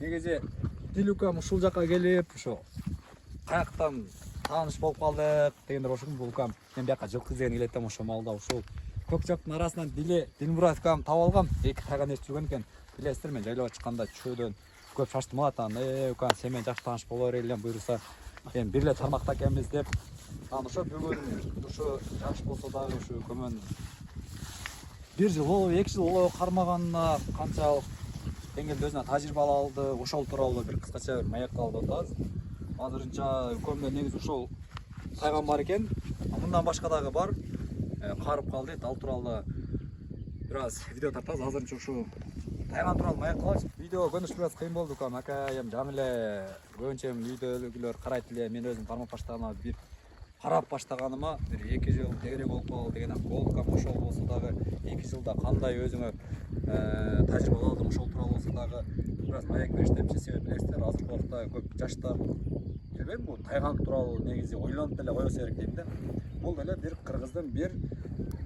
негизи Дилукам ушул жакка келип ошо каяктан тааныш болуп калдык дегендер ошол Булкам мен бияка жылкы издеген келет да ошол маалда ушул көк жактын арасынан Дилмуратовкам таап алгам. Эки тайган эс жүргөн экен. Билесиздер, мен жайлоого чыкканда чөөдөн көп шаштым атан. Укам сен менен жакшы тааныш боло берели элем буйруса. Эми бир эле тармакта экенбиз деп. Анан ошо бүгүн ушу жаш болсо дагы ушу көмөн 1 жыл болуп, 2 жыл болуп кармаганына канчалык деңгээлде өзүнө тажрыйба алды. Ошол тууралуу бир кыскача бир маек калып атабыз. Азырынча көмдө негизи ушул тайган бар экен. Мындан башка дагы бар. Карып калды. Ал тууралуу бир аз видео тартабыз. Азырынча ушу тайган тууралуу маек кылабыз. Видео көнүш бир аз кыйын болду. Ака эми жаңы эле көбүнчө видеолөр карайт эле. Мен өзүм кармап баштаганыма бир карап баштаганыма бир 2 жыл тегерек болуп калды деген Болгам ошол болсо дагы 2 жылда кандай өзүңө тажрыйба алдым ошол тууралуу болсо дагы бир аз маек бериш депчи. Себеби билесиздер, азыркы убакта көп жаштар билбейм, бул тайган тууралуу негизи ойлонуп деле койбосо керек дейм да. Бул деле бир кыргыздын бир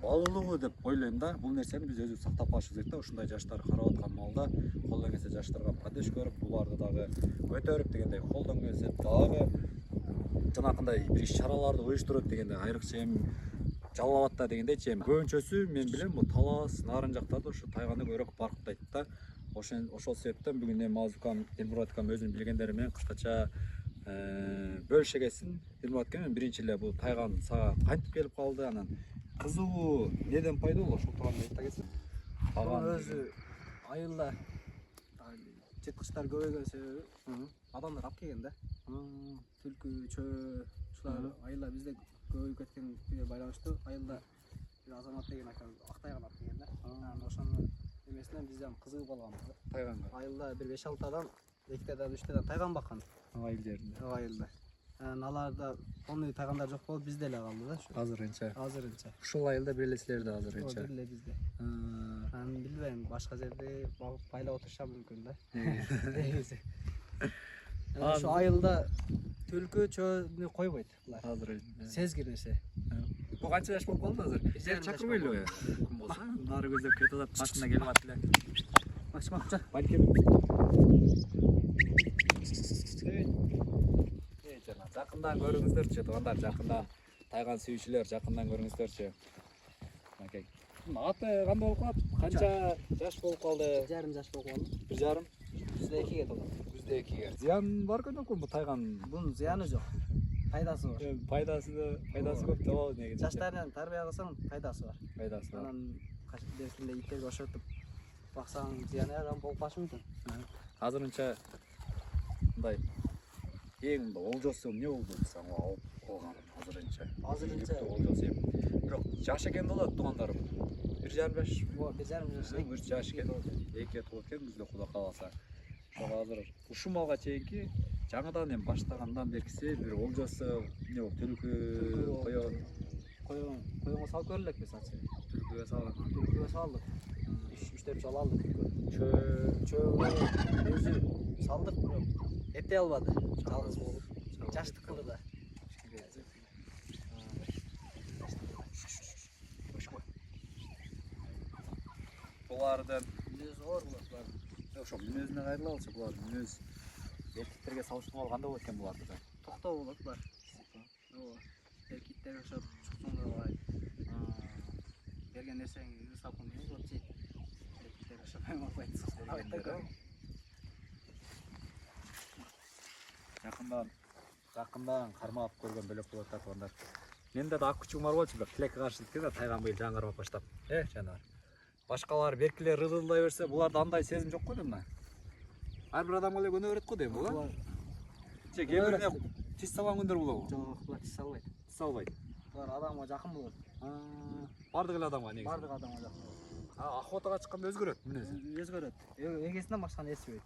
балуулугу деп ойлойм да. Бул нерсени биз өзүбүз сактап калышыбыз керек да. Ушундай жаштар карап аткан маалда колдон келсе жаштарга поддержка берип, буларды дагы көтөрүп дегендей, колдон келсе дагы жанакындай бир иш-чараларды уюштуруп дегенде айрыкча эми Жалал Абадта дегендейчи эми көбүнчөсү мен билем бул Талас, Нарын жактарда ушу тайганды көбүрөөк барктайт да. Ошол себептен бүгүн эми Азукам, Дилмуратовкам өзүнүн билгендери менен кыскача бөлүшө кетсин. Дилмуратовка мен биринчи эле бул тайган сага кантип келип калды, анан кызыгуу неден пайда болду, ошол тууралуу айта кетсин. Өзү айылда жырткычтар көбөйгөн себеби адамдар алып келген да. Түлкү, чөө, ушулар айылда бизде көбөйүп кеткенге байланыштуу. Айылда бир Азамат деген акам ак тайган алып келген да. Анан ошонун эмесинен биз дагы кызыгып алганбыз да. Тайганга. Айылда бир 5-6 адам, 2-ден 3-ден тайган баккан. Айыл жеринде. Айылда. Анан аларда коңуй тайгандар жок болуп бизде эле калды да. Азырынча. Ушул айылда бир эле силерде азырынча. Бир эле бизде. Анан билбейм, башка жерде байлап отурушам мүмкүн да. Негизи. Ошо айылда түлкү, чөөнү койбойт булар. Азыр Сезгир нерсе. Бул канча жаш болуп калды азыр? Сен чакырбайлыбы? Ким болсо, нары көздөп кетип атат, машина келип атты эле. Максимакча. Балким. Жакындан көрүңүздөрчү, туугандар, жакындан тайган сүйүүчүлөр, жакындан көрүңүздөрчү. Макей. Аты кандай болуп калат? Канча жаш болуп калды? 1,5 жаш болуп калды. 1,5? 102ге толот. 102ге. Зыян бар көйнөкү бул тайган? Бунун зыяны жок. Пайдасы бар. Пайдасы көп деп негизи. Жаштарын тарбия кылсаң пайдасы бар. Пайдасы бар. Анан качкырдеркинде иттерге ошентип баксаң зыяны болуп калышы мүмкүн. Азырынча мындай эң олжосу эмне болду десең, алган азырынча олжосу эми. Бирок жаш экен болот туугандарым. 1,5 жаш. 1,5 жаш экен. 2 толот экен бизде Кудай кааласа. Ошого азыр ушул малга чейинки жаңыдан эми баштагандан беркиси бир олжосу эмне болуп, түлкү, Коюңго салып көрө элекпиз ачы. түлкүгө салып. Түлкүгө салдык. 3-4 жол алдык. Чөөгө өзү салдык, бирок эптей албады. Жалгыз болуп. Жаштык кылды да. Булардын Мүнөзү оор булар. ошо мүнөзүнө кайрылабызчы, булар мүнөз эркектерге салыштырмалуу кандай болот экен буларды да? Токтоо болот булар. Ооба. Эркектерге ошо чуксуңдар алайт. Берген нерсеңи салкын дейбиз, вот жейт. Эркектерге ошо болбойт. Жакындан кармап көргөн бөлөк болот да туугандар. Менде да ак күчүм бар болчу, бирок тилекке каршылык да тайган быйыл жаңы кармап баштап. Жанагы. Башкалар беркилер ырылдай берсе, буларда андай сезим жок го да мына. Ар бир адамга эле көнө берет го дейм, булар. Кээ бирине тиз салган күндөр болобу? Жок, булар тиз салбайт. Салбайт. Булар адамга жакын болот. Бардык эле адамга негизи. Бардык адамга жакын болот. Охотага чыкканда өзгөрөт мүнөзү. Өзгөрөт. Эгесинен башканы эсибейт.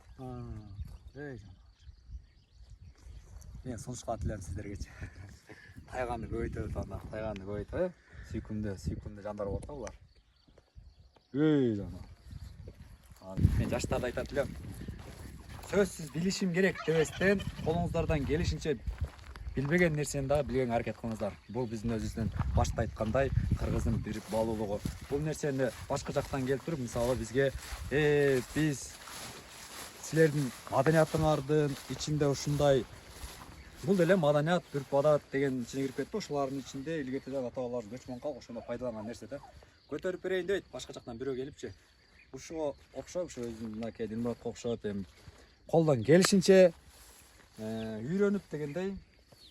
Мен сунуштап элем сиздергечи. Тайганды көбөйтөбүз анда, тайганды көбөйтөп, сүйкүмдүү жандар болот да булар. Жана. Мен жаштарда айтат элем. Сөзсүз билишим керек дебестен, колуңуздардан келишинче билбеген нерсени дагы билгенге аракет кылыңыздар. Бул биздин өзүбүздүн башта айткандай кыргыздын бир балуулугу. Бул нерсени башка жактан келтирип, мисалы бизге биз силердин маданиятыңардын ичинде ушундай бул деле маданият, үрп адат деген ичине кирип кетти. Ошолардын ичинде илгертеде ата бабалар көчмөн калк ошондо пайдаланган нерсе да. Көтөрүп берейин дейт, башка жактан бирөө келипчи. Ушуга окшоп, ошо өзүнүн мынакей Дилмуратка окшоп эми колдон келишинче үйрөнүп дегендей,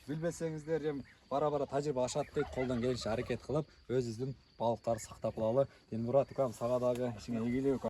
билбесеңиздер эми бара тажрыйба ашат дейт, колдон келишинче аракет кылып өзүбүздүн балыктарды сактап калалы. Дилмурат укам, сага дагы ишиңе ийгилик.